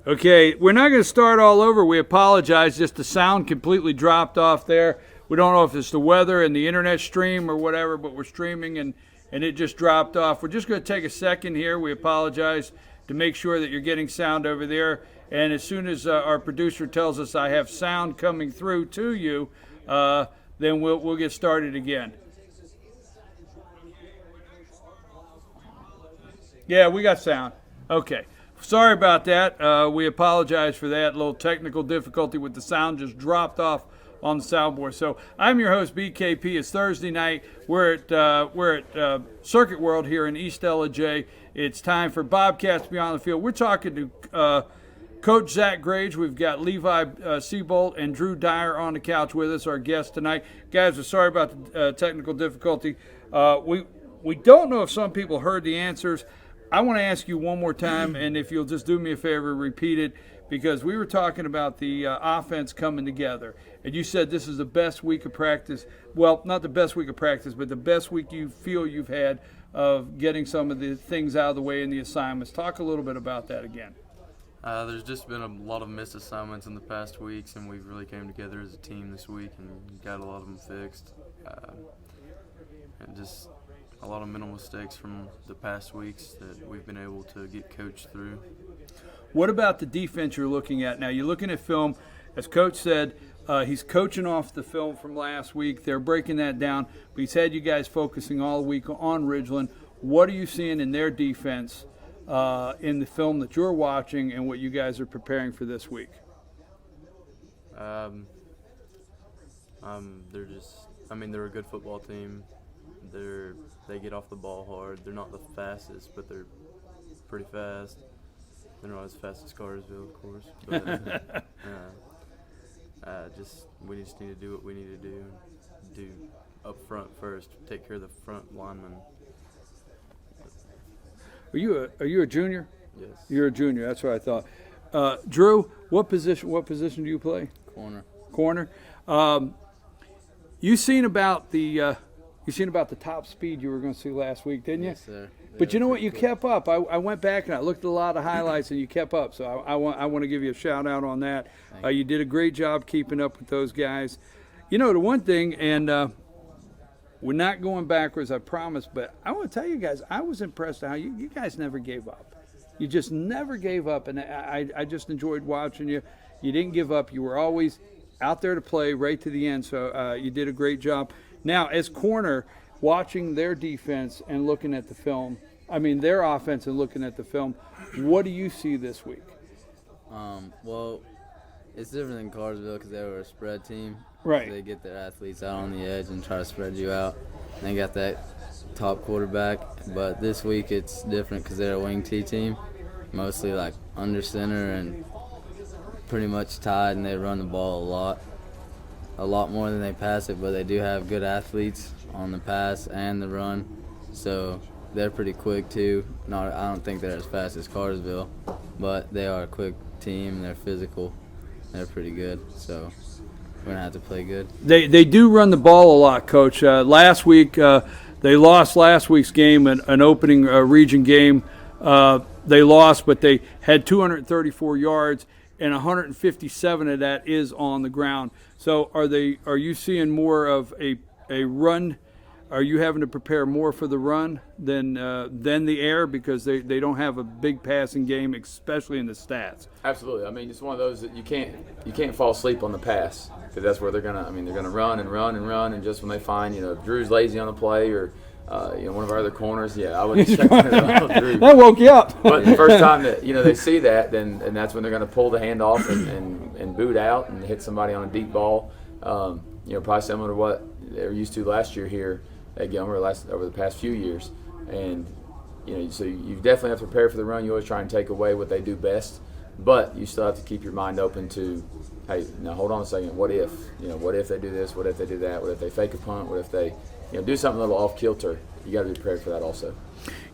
Okay, we're not going to start all over. We apologize. Just the sound completely dropped off there. We don't know if it's the weather and the internet stream or whatever, but we're streaming and it just dropped off. We're just going to take a second here. We apologize to make sure that you're getting sound over there. And as soon as our producer tells us I have sound coming through to you, then we'll get started again. Yeah, we got sound. Okay. Sorry about that. We apologize for that. A little technical difficulty with the sound just dropped off on the soundboard. So I'm your host, BKP. It's Thursday night. We're at Circuit World here in East LJ. It's time for Bobcats Beyond the Field. We're talking to Coach Zach Grage. We've got Levi Seabolt and Drew Dyer on the couch with us, our guests tonight. Guys, we're sorry about the technical difficulty. We don't know if some people heard the answers. I want to ask you one more time, and if you'll just do me a favor, repeat it, because we were talking about the offense coming together, and you said this is the best week of practice. Well, not the best week of practice, but the best week you feel you've had of getting some of the things out of the way in the assignments. Talk a little bit about that again. There's just been a lot of missed assignments in the past weeks, and we've really came together as a team this week and got a lot of them fixed. And just a lot of mental mistakes from the past weeks that we've been able to get coached through. What about the defense you're looking at now? You're looking at film. As Coach said, he's coaching off the film from last week. They're breaking that down. But he's had you guys focusing all week on Ridgeland. What are you seeing in their defense in the film that you're watching and what you guys are preparing for this week? They're a good football team. They get off the ball hard. They're not the fastest, but they're pretty fast. They're not as fast as Cartersville, of course. But we just need to do what we need to do up front first. Take care of the front linemen. Are you a junior? Yes. You're a junior. That's what I thought. Drew, what position do you play? Corner. You seen about the top speed you were going to see last week, didn't you? Yes, sir. But you know what? You kept up. I went back and I looked at a lot of highlights, and you kept up. So I want to give you a shout out on that. You did a great job keeping up with those guys. You know, the one thing, and we're not going backwards, I promise, but I want to tell you guys, I was impressed how you guys never gave up. You just never gave up, and I just enjoyed watching you. You didn't give up. You were always out there to play right to the end, so you did a great job. Now, as corner, watching their defense and looking at the film, their offense and looking at the film, what do you see this week? Well, it's different than Cartersville because they were a spread team. Right. They get their athletes out on the edge and try to spread you out. They got that top quarterback. But this week it's different because they're a wing T team, mostly like under center and pretty much tied, and they run the ball a lot more than they pass it, but they do have good athletes on the pass and the run, so they're pretty quick too. I don't think they're as fast as Cartersville, but they are a quick team. They're physical. They're pretty good, so we're gonna have to play good. They do run the ball a lot, Coach. Last week they lost last week's game, an opening region game. They lost, but they had 234 yards, and 157 of that is on the ground. So are you seeing more of a run? Are you having to prepare more for the run than the air because they don't have a big passing game, especially in the stats? Absolutely. It's one of those that you can't fall asleep on the pass because that's where they're gonna run and run and run, and just when they find if Drew's lazy on the play or one of our other corners, I would expect Drew. That woke you up. But the first time that they see that, then that's when they're going to pull the hand off and boot out and hit somebody on a deep ball. Probably similar to what they were used to last year here at Gilmer over the past few years. And so you definitely have to prepare for the run. You always try and take away what they do best, but you still have to keep your mind open to, hey, now hold on a second. What if? What if they do this? What if they do that? What if they fake a punt? What if they do something a little off kilter? You got to be prepared for that also.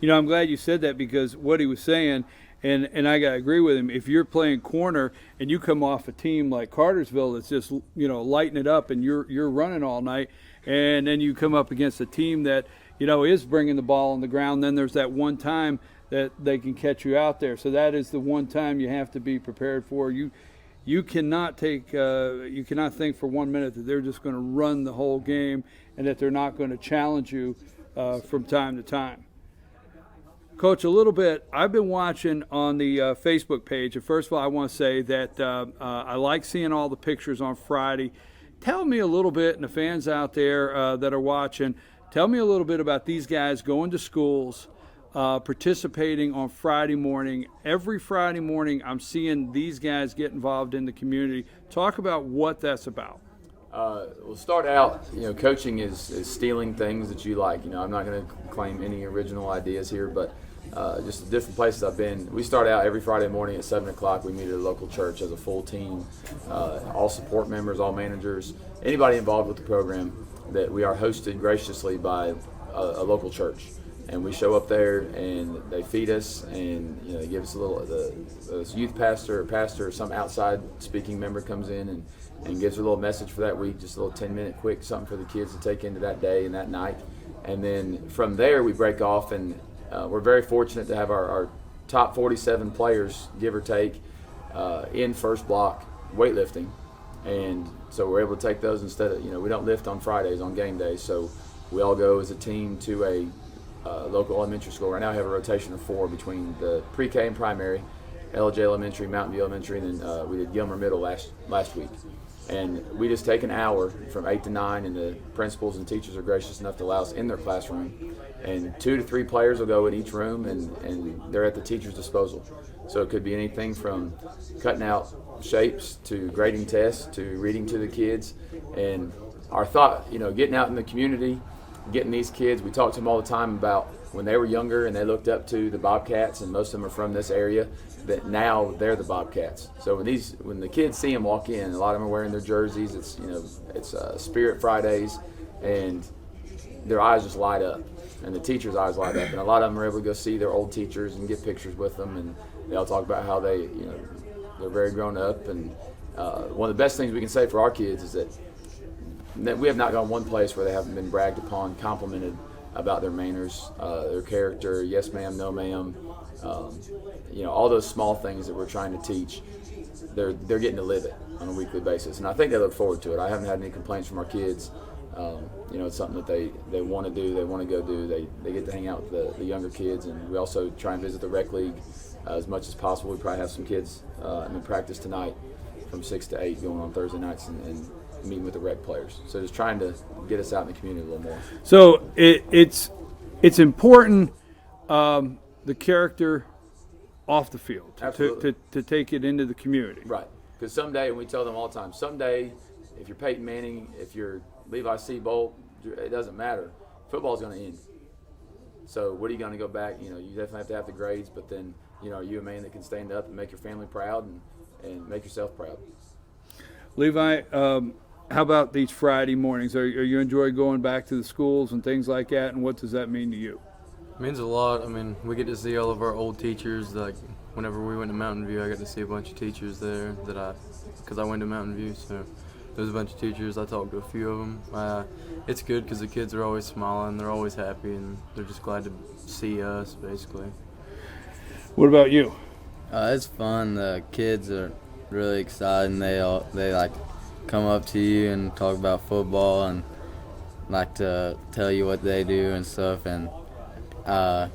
I'm glad you said that because what he was saying, and I got to agree with him. If you're playing corner and you come off a team like Cartersville that's just lighting it up and you're running all night, and then you come up against a team that is bringing the ball on the ground. Then there's that one time that they can catch you out there. So that is the one time you have to be prepared for. You cannot think for 1 minute that they're just going to run the whole game and that they're not going to challenge you from time to time. Coach, a little bit, I've been watching on the Facebook page, and first of all, I want to say that I like seeing all the pictures on Friday. Tell me a little bit, and the fans out there that are watching, tell me a little bit about these guys going to schools, participating on Friday morning. Every Friday morning, I'm seeing these guys get involved in the community. Talk about what that's about. We'll start out, coaching is stealing things that you like. I'm not going to claim any original ideas here, but just the different places I've been. We start out every Friday morning at 7 o'clock. We meet at a local church as a full team, all support members, all managers, anybody involved with the program, that we are hosted graciously by a local church. And we show up there, and they feed us, and they give us a little. The youth pastor or some outside speaking member comes in and gives a little message for that week, just a little 10-minute quick something for the kids to take into that day and that night. And then from there we break off, and we're very fortunate to have our top 47 players, give or take, in first block weightlifting. And so we're able to take those instead of, we don't lift on Fridays on game days, so we all go as a team to a local elementary school. Right now we have a rotation of 4 between the pre-K and primary, LJ Elementary, Mountain View Elementary, and then we did Gilmer Middle last week. And we just take an hour from 8 to 9, and the principals and teachers are gracious enough to allow us in their classroom. And 2 to 3 players will go in each room, and they're at the teacher's disposal. So it could be anything from cutting out shapes to grading tests to reading to the kids. And our thought, getting out in the community, getting these kids, we talk to them all the time about when they were younger and they looked up to the Bobcats, and most of them are from this area, that now they're the Bobcats. So when the kids see them walk in, a lot of them are wearing their jerseys. It's Spirit Fridays, and their eyes just light up, and the teachers' eyes light up, and a lot of them are able to go see their old teachers and get pictures with them, and they all talk about how they're very grown up. And one of the best things we can say for our kids is that we have not gone one place where they haven't been bragged upon, complimented about their manners, their character, yes ma'am, no ma'am, all those small things that we're trying to teach. They're getting to live it on a weekly basis, and I think they look forward to it. I haven't had any complaints from our kids. It's something that they want to do, they want to go do. They get to hang out with the younger kids, and we also try and visit the rec league as much as possible. We probably have some kids in practice tonight from 6 to 8 going on Thursday nights and meeting with the rec players. So just trying to get us out in the community a little more. So it's important, the character off the field to take it into the community. Right. Because someday, and we tell them all the time, someday if you're Peyton Manning, if you're Levi Seabolt, it doesn't matter. Football's going to end. So what are you going to go back? You definitely have to have the grades, but then, are you a man that can stand up and make your family proud and make yourself proud? Levi, how about these Friday mornings? Are you enjoying going back to the schools and things like that, and what does that mean to you? It means a lot. I mean, we get to see all of our old teachers. Like, whenever we went to Mountain View, I got to see a bunch of teachers there because I went to Mountain View, so there's a bunch of teachers. I talked to a few of them. It's good because the kids are always smiling, they're always happy, and they're just glad to see us, basically. What about you? It's fun. The kids are really excited, and they like come up to you and talk about football and like to tell you what they do and stuff. And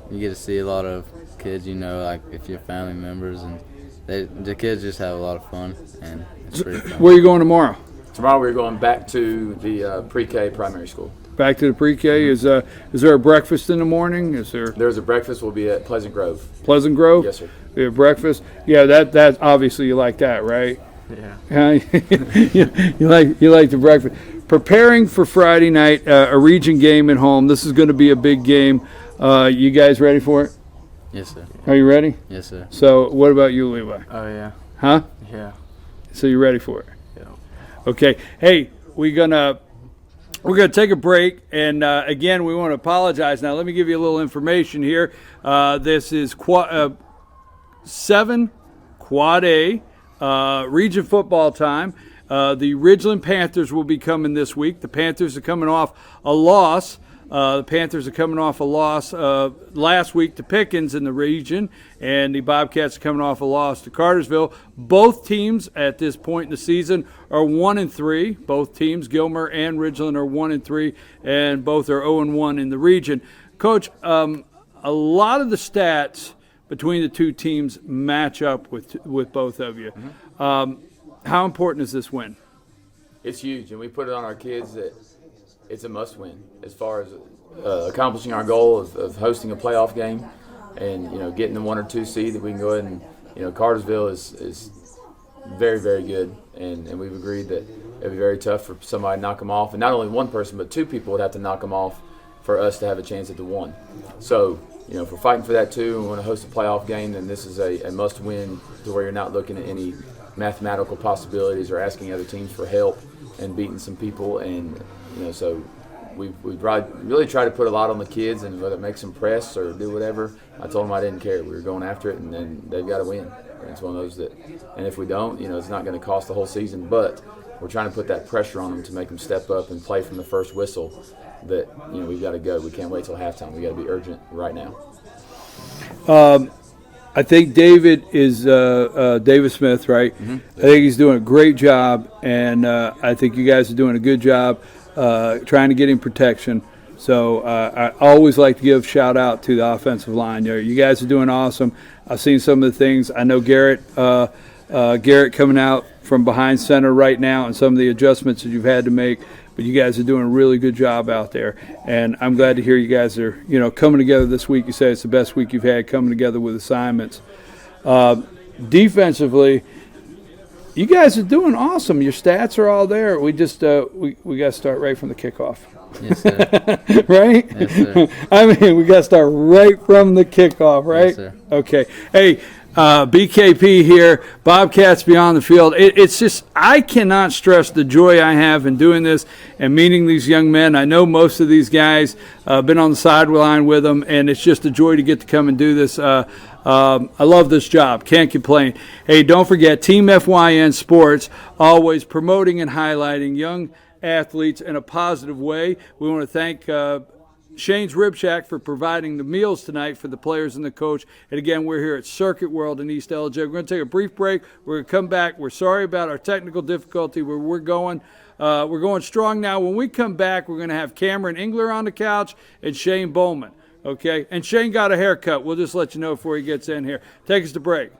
you get to see a lot of kids, like if you're family members, and the kids just have a lot of fun, and it's pretty fun. Where are you going tomorrow? Tomorrow we're going back to the pre-K primary school. Back to the pre-K. Mm-hmm. Is there a breakfast in the morning? There's a breakfast. We'll be at Pleasant Grove. Pleasant Grove? Yes, sir. We have breakfast. Yeah, that obviously you like that, right? Yeah. you like the breakfast. Preparing for Friday night, a region game at home. This is going to be a big game. You guys ready for it? Yes, sir. Are you ready? Yes, sir. So what about you, Levi? Oh, yeah. Huh? Yeah. So you're ready for it? Yeah. Okay. Hey, we're gonna take a break, and again, we want to apologize. Now, let me give you a little information here. This is Quad A region football time. The Ridgeland Panthers will be coming this week. The Panthers are coming off a loss The Panthers are coming off a loss last week to Pickens in the region, and the Bobcats are coming off a loss to Cartersville. Both teams at this point in the season are 1-3. Both teams, Gilmer and Ridgeland, are 1-3, and both are 0-1 in the region. Coach, a lot of the stats between the two teams match up with both of you. How important is this win? It's huge, and we put it on our kids that it's a must-win as far as accomplishing our goal of hosting a playoff game, and getting the 1 or 2 seed that we can go ahead and Cartersville is very, very good, and we've agreed that it'd be very tough for somebody to knock them off, and not only one person but 2 people would have to knock them off for us to have a chance at the 1. So if we're fighting for that too and we want to host a playoff game, then this is a must-win to where you're not looking at any mathematical possibilities or asking other teams for help and beating some people. And so we really try to put a lot on the kids, and whether it makes them press or do whatever, I told them I didn't care. We were going after it, and then they've got to win. And it's one of those that, and if we don't, it's not going to cost the whole season, but we're trying to put that pressure on them to make them step up and play from the first whistle. That we've got to go. We can't wait till halftime. We got to be urgent right now. I think David is David Smith, right? Mm-hmm. I think he's doing a great job, and I think you guys are doing a good job trying to get him protection. So I always like to give a shout out to the offensive line. You guys are doing awesome. I've seen some of the things. I know Garrett coming out from behind center right now, and some of the adjustments that you've had to make. But you guys are doing a really good job out there, and I'm glad to hear you guys are, coming together this week. You say it's the best week you've had coming together with assignments. Defensively, you guys are doing awesome. Your stats are all there. We just we got to start right from the kickoff. Yes, sir. Right? Yes, sir. I mean, we got to start right from the kickoff, right? Yes, sir. Okay. Hey, BKP here, Bobcats Beyond the Field. It's just, I cannot stress the joy I have in doing this and meeting these young men. I know most of these guys, been on the sideline with them, and it's just a joy to get to come and do this. I love this job. Can't complain. Hey, don't forget, Team FYN Sports, always promoting and highlighting young athletes in a positive way. We want to thank Shane's Rib Shack for providing the meals tonight for the players and the coach. And again, we're here at Circuit World in East LJ. We're going to take a brief break. We're going to come back. We're sorry about our technical difficulty where we're going strong now. When we come back, we're going to have Cameron Engler on the couch and Shane Bowman. Okay? And Shane got a haircut. We'll just let you know before he gets in here. Take us to break.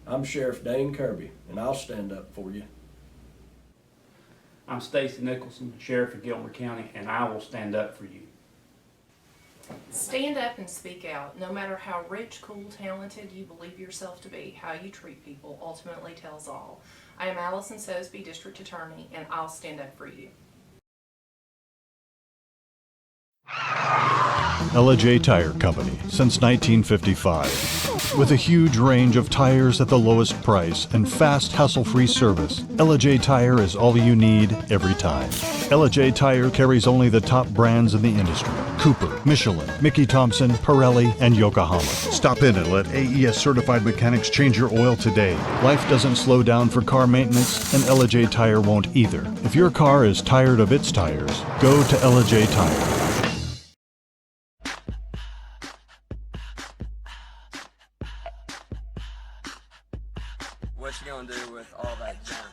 I'm Sheriff Dane Kirby, and I'll stand up for you. I'm Stacy Nicholson, Sheriff of Gilmer County, and I will stand up for you. Stand up and speak out. No matter how rich, cool, talented you believe yourself to be, how you treat people ultimately tells all. I am Allison Sosby, District Attorney, and I'll stand up for you. LJ Tire Company since 1955. With a huge range of tires at the lowest price and fast, hassle-free service, LJ Tire is all you need every time. LJ Tire carries only the top brands in the industry: Cooper, Michelin, Mickey Thompson, Pirelli, and Yokohama. Stop in and let AES certified mechanics change your oil today. Life doesn't slow down for car maintenance, and LJ Tire won't either. If your car is tired of its tires, go to LJ Tire. What you gonna do with all that junk?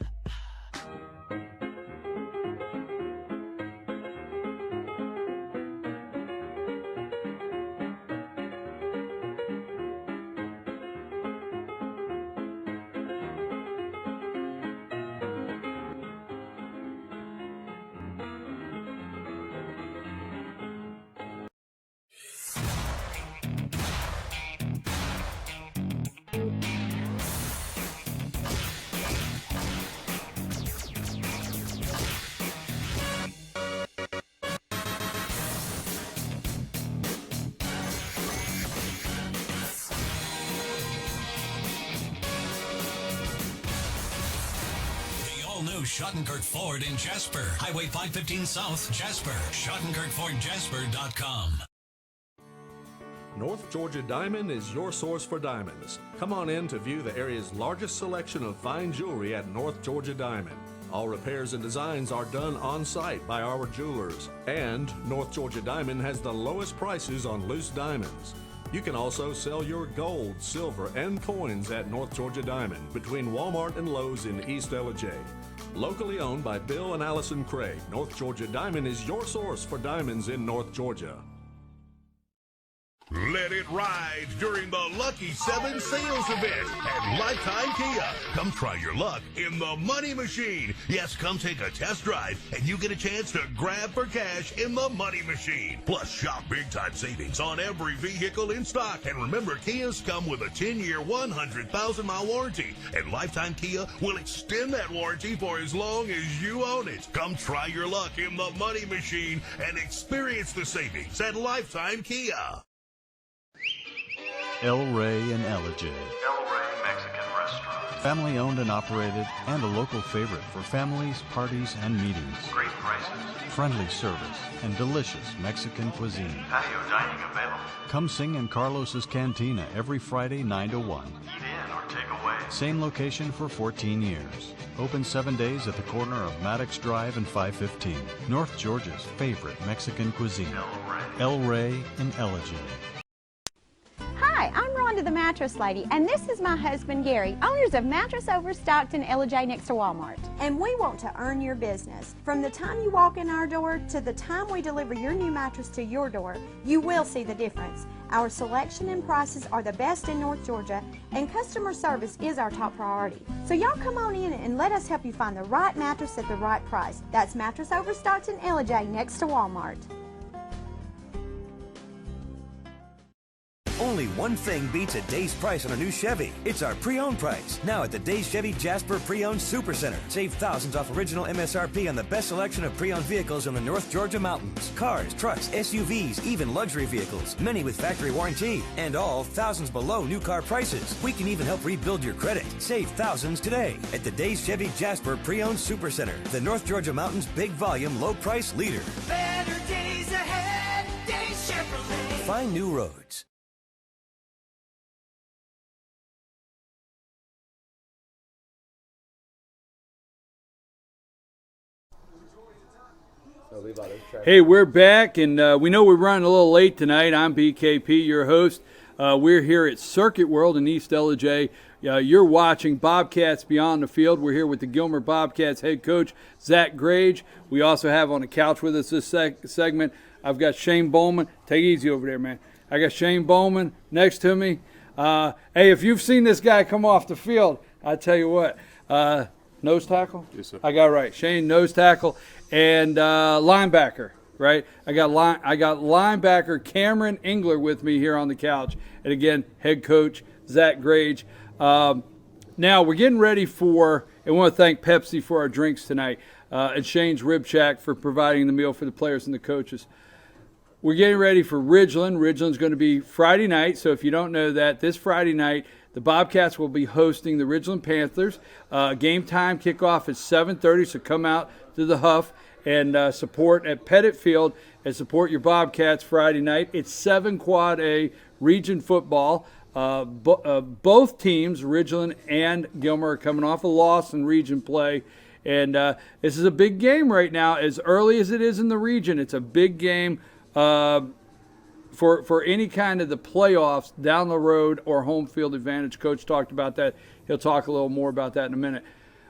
Schottenkirk Ford in Jasper. Highway 515 South, Jasper. SchottenkirkFordJasper.com. North Georgia Diamond is your source for diamonds. Come on in to view the area's largest selection of fine jewelry at North Georgia Diamond. All repairs and designs are done on site by our jewelers. And North Georgia Diamond has the lowest prices on loose diamonds. You can also sell your gold, silver, and coins at North Georgia Diamond between Walmart and Lowe's in East Ellijay. Locally owned by Bill and Allison Craig, North Georgia Diamond is your source for diamonds in North Georgia. Let it ride during the Lucky 7 sales event at Lifetime Kia. Come try your luck in the Money Machine. Yes, come take a test drive and you get a chance to grab for cash in the Money Machine. Plus, shop big-time savings on every vehicle in stock. And remember, Kias come with a 10-year, 100,000-mile warranty. And Lifetime Kia will extend that warranty for as long as you own it. Come try your luck in the Money Machine and experience the savings at Lifetime Kia. El Rey in Ellijay. El Rey Mexican Restaurant. Family owned and operated and a local favorite for families, parties, and meetings. Great prices. Friendly service and delicious Mexican cuisine. Patio dining available. Come sing in Carlos's Cantina every Friday 9 to 1. Eat in or take away. Same location for 14 years. Open 7 days at the corner of Maddox Drive and 515. North Georgia's favorite Mexican cuisine. El Rey in Ellijay. Hi, I'm Rhonda the Mattress Lady, and this is my husband Gary, owners of Mattress Overstocked in Ellijay next to Walmart. And we want to earn your business. From the time you walk in our door to the time we deliver your new mattress to your door, you will see the difference. Our selection and prices are the best in North Georgia, and customer service is our top priority. So y'all come on in and let us help you find the right mattress at the right price. That's Mattress Overstocked in Ellijay next to Walmart. Only one thing beats a day's price on a new Chevy. It's our pre-owned price. Now at the Days Chevy Jasper Pre-Owned Super Center. Save thousands off original MSRP on the best selection of pre-owned vehicles in the North Georgia mountains. Cars, trucks, SUVs, even luxury vehicles. Many with factory warranty. And all thousands below new car prices. We can even help rebuild your credit. Save thousands today at the Days Chevy Jasper Pre-Owned Super Center. The North Georgia mountains big volume, low price leader. Better days ahead. Days Chevrolet. Find new roads. Hey, we're back, and we know we're running a little late tonight. I'm BKP, your host. We're here at Circuit World in East Ellijay. You're watching Bobcats Beyond the Field. We're here with the Gilmer Bobcats head coach, Zach Grage. We also have on the couch with us this segment, I've got Shane Bowman. Take it easy over there, man. I got Shane Bowman next to me. Hey, if you've seen this guy come off the field, I tell you what, nose tackle? Yes, sir. I got it right. Shane, nose tackle. And linebacker, right? I got linebacker Cameron Engler with me here on the couch. And again, head coach Zach Grage. Now we're getting ready for, and we want to thank Pepsi for our drinks tonight, and Shane's Rib Shack for providing the meal for the players and the coaches. We're getting ready for Ridgeland. Ridgeland's going to be Friday night, so if you don't know that, this Friday night, the Bobcats will be hosting the Ridgeland Panthers. Game time kickoff is 7:30, so come out to the Huff and support at Pettit Field and support your Bobcats Friday night. It's 7 Quad A region football. Both teams, Ridgeland and Gilmer, are coming off a loss in region play. And this is a big game right now. As early as it is in the region, it's a big game for any kind of the playoffs down the road or home field advantage. Coach talked about that. He'll talk a little more about that in a minute.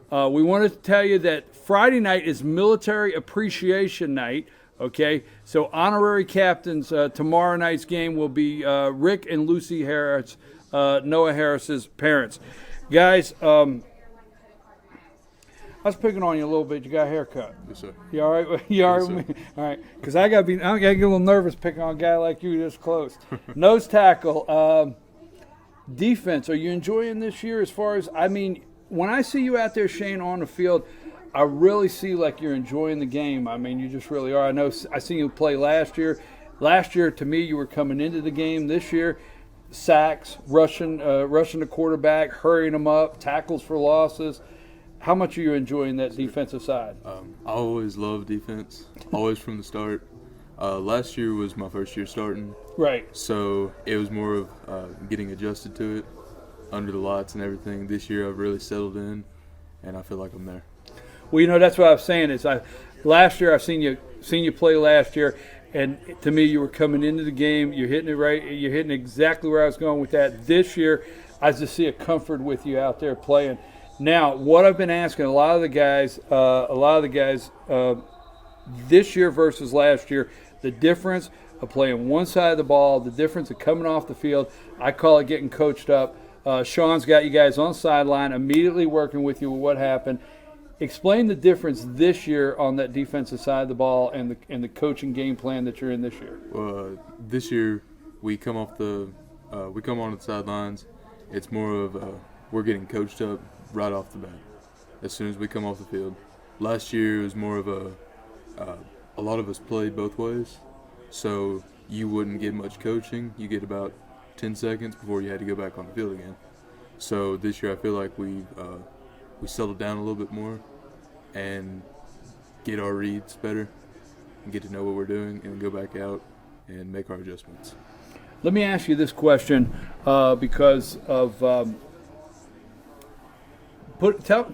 We wanted to tell you that Friday night is Military Appreciation Night, okay? So honorary captains, tomorrow night's game will be Rick and Lucy Harris, Noah Harris's parents. Guys, I was picking on you a little bit. You got a haircut. Yes, sir. You all right? You all right with me? All right. Because I got to get a little nervous picking on a guy like you this close. Nose tackle. Defense, are you enjoying this year as far as, I mean, when I see you out there, Shane, on the field, I really see like you're enjoying the game. I mean, you just really are. I know I seen you play last year. Last year, to me, you were coming into the game. This year, sacks, rushing the quarterback, hurrying them up, tackles for losses. How much are you enjoying that defensive side? I always loved defense, always from the start. Last year was my first year starting. Right. So it was more of getting adjusted to it under the lights and everything. This year I've really settled in, and I feel like I'm there. Well, that's what I was saying is last year I've seen you play last year, and to me you were coming into the game, you're hitting it right, you're hitting exactly where I was going with that. This year I just see a comfort with you out there playing. Now, what I've been asking a lot of the guys this year versus last year, the difference of playing one side of the ball, the difference of coming off the field, I call it getting coached up. Sean's got you guys on the sideline, immediately working with you with what happened. Explain the difference this year on that defensive side of the ball and the coaching game plan that you're in this year. Well, this year we come on the sidelines. It's more of we're getting coached up right off the bat as soon as we come off the field. Last year it was more of a lot of us played both ways, so you wouldn't get much coaching. You get about 10 seconds before you had to go back on the field again. So this year I feel like we settled down a little bit more and get our reads better and get to know what we're doing and go back out and make our adjustments. Let me ask you this question because of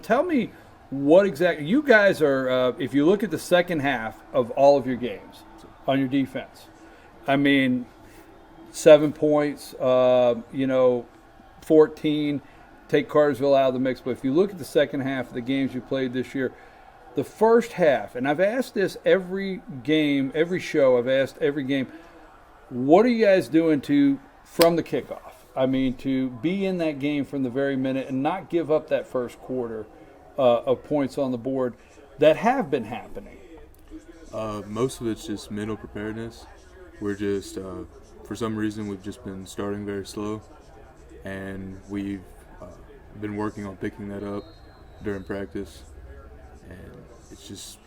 tell me what exactly you guys are. If you look at the second half of all of your games on your defense, I mean, 7 points, 14. Take Cartersville out of the mix. But if you look at the second half of the games you played this year, the first half, and I've asked this every game, every show, I've asked every game, what are you guys doing from the kickoff? I mean, to be in that game from the very minute and not give up that first quarter of points on the board that have been happening? Most of it's just mental preparedness. We're just, for some reason, we've just been starting very slow, and we've been working on picking that up during practice, and it's just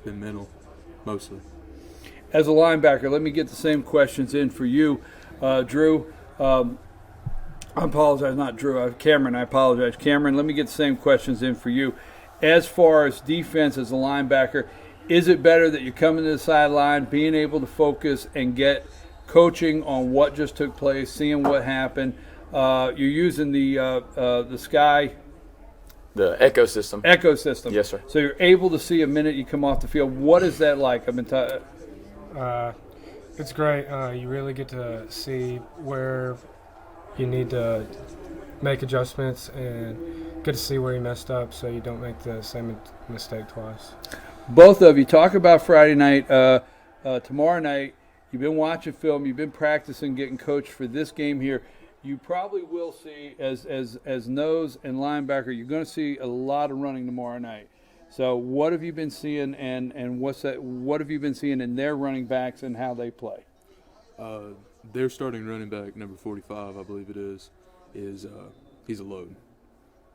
been mental mostly. As a linebacker, let me get the same questions in for you, Drew. I apologize, not Drew. Cameron, I apologize. Cameron, let me get the same questions in for you. As far as defense as a linebacker, is it better that you're coming to the sideline, being able to focus and get coaching on what just took place, seeing what happened? You're using the Sky. The ecosystem. Ecosystem. Yes, sir. So you're able to see a minute you come off the field. What is that like? It's great. You really get to see where you need to make adjustments and get to see where you messed up so you don't make the same mistake twice. Both of you, talk about Friday night. Tomorrow night, you've been watching film, you've been practicing, getting coached for this game here. You probably will see, as nose and linebacker, you're going to see a lot of running tomorrow night. So what have you been seeing, and what have you been seeing in their running backs and how they play? Their starting running back, number 45, I believe it is he's a load.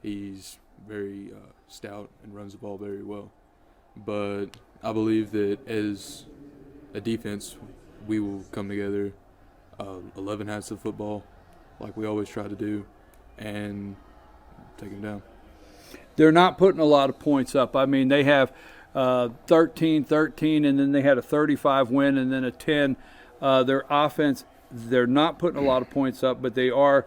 He's very stout and runs the ball very well. But I believe that as a defense, we will come together, 11 hats of football, like we always try to do, and take them down. They're not putting a lot of points up. I mean, they have 13-13, and then they had a 35 win and then a 10. Their offense, they're not putting a lot of points up, but they are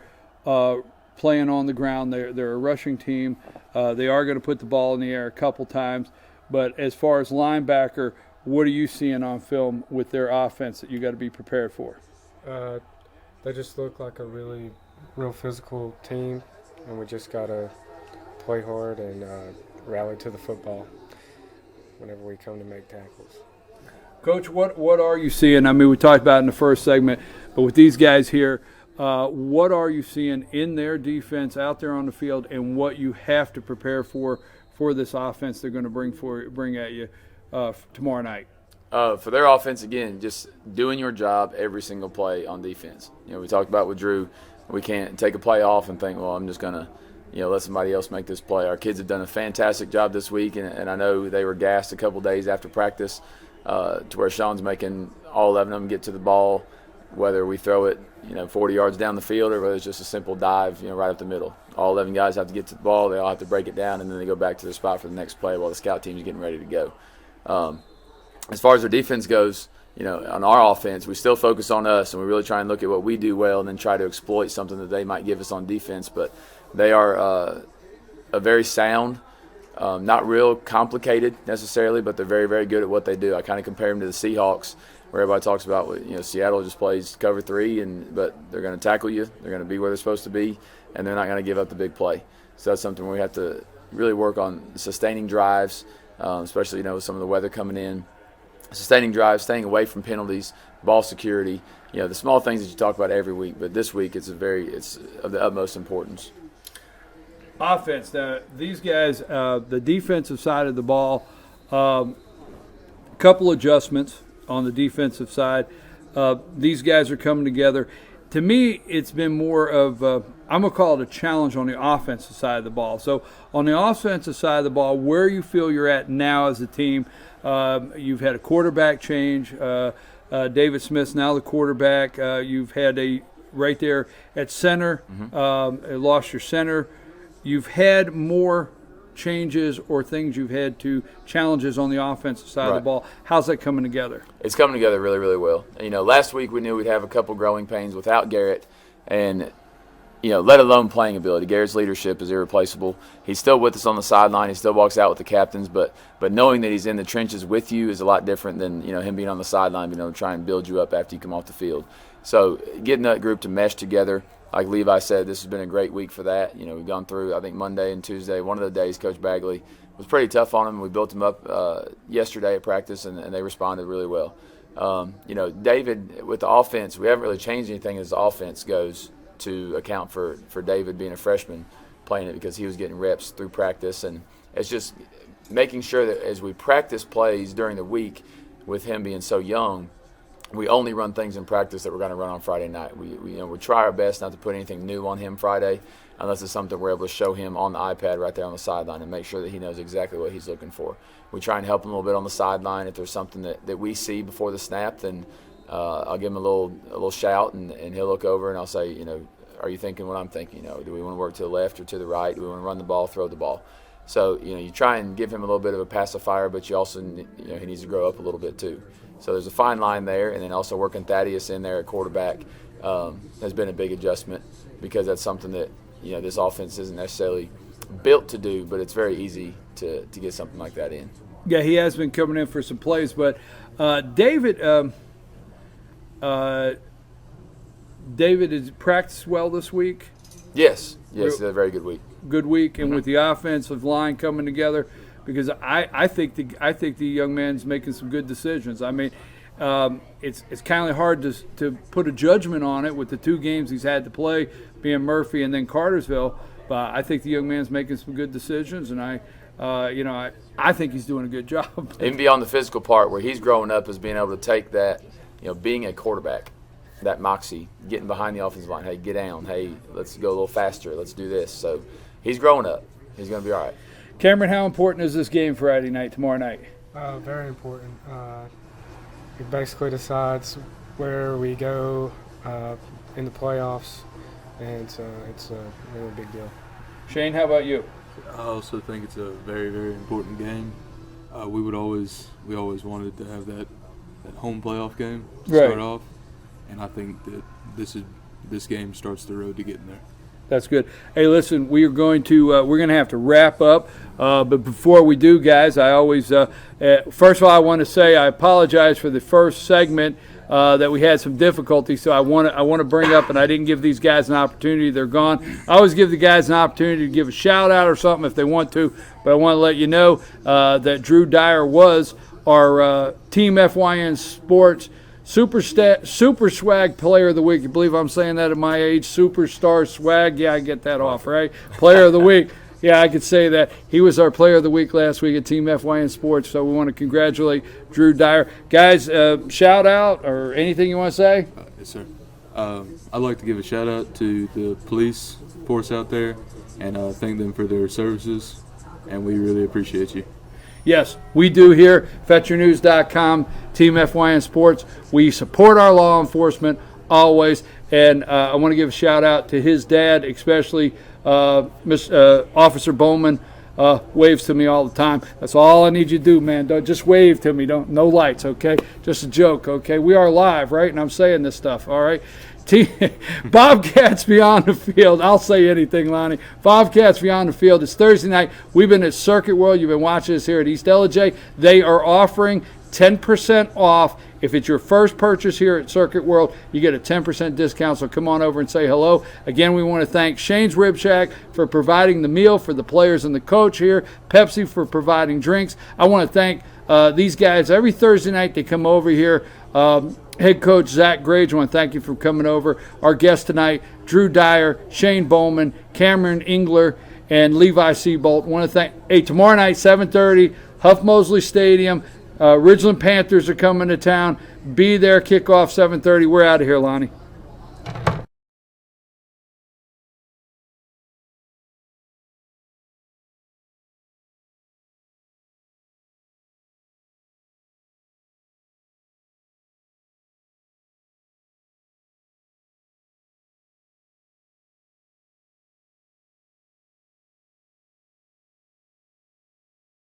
playing on the ground. They're a rushing team. They are going to put the ball in the air a couple times. But as far as linebacker, what are you seeing on film with their offense that you got to be prepared for? They just look like a real physical team, and we just got to play hard and rally to the football whenever we come to make tackles. Coach, what are you seeing? I mean, we talked about it in the first segment, but with these guys here, what are you seeing in their defense out there on the field, and what you have to prepare for this offense they're going to bring at you tomorrow night? For their offense, again, just doing your job every single play on defense. We talked about with Drew, we can't take a play off and think, well, I'm just going to let somebody else make this play. Our kids have done a fantastic job this week, and I know they were gassed a couple days after practice to where Sean's making all 11 of them get to the ball whether we throw it 40 yards down the field or whether it's just a simple dive right up the middle. All 11 guys have to get to the ball. They all have to break it down, and then they go back to their spot for the next play while the scout team is getting ready to go. As far as our defense goes, on our offense, we still focus on us, and we really try and look at what we do well and then try to exploit something that they might give us on defense. But they are a very sound, not real complicated necessarily, but they're very, very good at what they do. I kind of compare them to the Seahawks, where everybody talks about, Seattle just plays cover 3, but they're going to tackle you. They're going to be where they're supposed to be, and they're not going to give up the big play. So that's something where we have to really work on sustaining drives, especially, with some of the weather coming in. Sustaining drives, staying away from penalties, ball security, the small things that you talk about every week, but this week it's of the utmost importance. Offense. Now, these guys, the defensive side of the ball, a couple adjustments on the defensive side. These guys are coming together. To me, it's been more of I'm going to call it a challenge on the offensive side of the ball. So on the offensive side of the ball, where you feel you're at now as a team, you've had a quarterback change. David Smith's now the quarterback. You've had right there at center, lost your center. You've had more changes or things you've had to challenges on the offensive side of the ball. How's that coming together? It's coming together really, really well. Last week we knew we'd have a couple growing pains without Garrett, and let alone playing ability. Garrett's leadership is irreplaceable. He's still with us on the sideline. He still walks out with the captains, but knowing that he's in the trenches with you is a lot different than him being on the sideline, being able to try and build you up after you come off the field. So getting that group to mesh together, like Levi said, this has been a great week for that. We've gone through, I think, Monday and Tuesday. One of the days, Coach Bagley was pretty tough on them. We built them up yesterday at practice, and they responded really well. David, with the offense, we haven't really changed anything as the offense goes to account for David being a freshman playing it, because he was getting reps through practice. And it's just making sure that as we practice plays during the week, with him being so young, we only run things in practice that we're going to run on Friday night. We try our best not to put anything new on him Friday, unless it's something we're able to show him on the iPad right there on the sideline and make sure that he knows exactly what he's looking for. We try and help him a little bit on the sideline. If there's something that we see before the snap, then I'll give him a little shout, and he'll look over, and I'll say, are you thinking what I'm thinking? Do we want to work to the left or to the right? Do we want to run the ball, throw the ball? So, you try and give him a little bit of a pacifier, but you also, he needs to grow up a little bit too. So there's a fine line there, and then also working Thaddeus in there at quarterback has been a big adjustment, because that's something that, this offense isn't necessarily built to do, but it's very easy to get something like that in. Yeah, he has been coming in for some plays, but David has practiced well this week. Yes, it's a very good week. Good week, and with the offensive line coming together, because I think the young man's making some good decisions. I mean, it's kind of hard to put a judgment on it with the two games he's had to play, being Murphy and then Cartersville. But I think the young man's making some good decisions, and I think he's doing a good job. Even beyond the physical part, where he's growing up, is being able to take that, being a quarterback, that moxie, getting behind the offensive line. Hey, get down. Hey, let's go a little faster. Let's do this. So he's growing up. He's going to be all right. Cameron, how important is this game Friday night, tomorrow night? Very important. It basically decides where we go in the playoffs, and it's a really big deal. Shane, how about you? I also think it's a very, very important game. We always wanted to have that home playoff game to start off, and I think that this game starts the road to getting there. That's good. Hey, listen, we're going to have to wrap up. But before we do, guys, I always first of all I want to say I apologize for the first segment that we had some difficulty. So I want to bring up, and I didn't give these guys an opportunity. They're gone. I always give the guys an opportunity to give a shout out or something if they want to. But I want to let you know that Drew Dyer was our Team FYN Sports Super Swag Player of the Week. You believe I'm saying that at my age? Superstar Swag. Yeah, I get that off, right? Player of the Week. Yeah, I could say that. He was our Player of the Week last week at Team FYN Sports, so we want to congratulate Drew Dyer. Guys, shout out or anything you want to say? Yes, sir. I'd like to give a shout out to the police force out there and thank them for their services, and we really appreciate you. Yes, we do here, FetcherNews.com, Team FYN Sports. We support our law enforcement always. And I want to give a shout out to his dad, especially Officer Bowman. Waves to me all the time. That's all I need you to do, man. Don't just wave to me. No lights, okay? Just a joke, okay? We are live, right? And I'm saying this stuff, all right? Bobcats Beyond the Field. I'll say anything, Lonnie. Bobcats Beyond the Field. It's Thursday night. We've been at Circuit World. You've been watching us here at East LJ. They are offering 10% off. If it's your first purchase here at Circuit World, you get a 10% discount, so come on over and say hello. Again, we want to thank Shane's Rib Shack for providing the meal for the players and the coach here, Pepsi for providing drinks. I want to thank these guys. Every Thursday night they come over here. Head coach Zach Grage, I want to thank you for coming over. Our guests tonight, Drew Dyer, Shane Bowman, Cameron Engler, and Levi Seabolt. I want to thank, tomorrow night, 7:30, Huff Mosley Stadium. Ridgeland Panthers are coming to town. Be there, kickoff 7:30. We're out of here, Lonnie.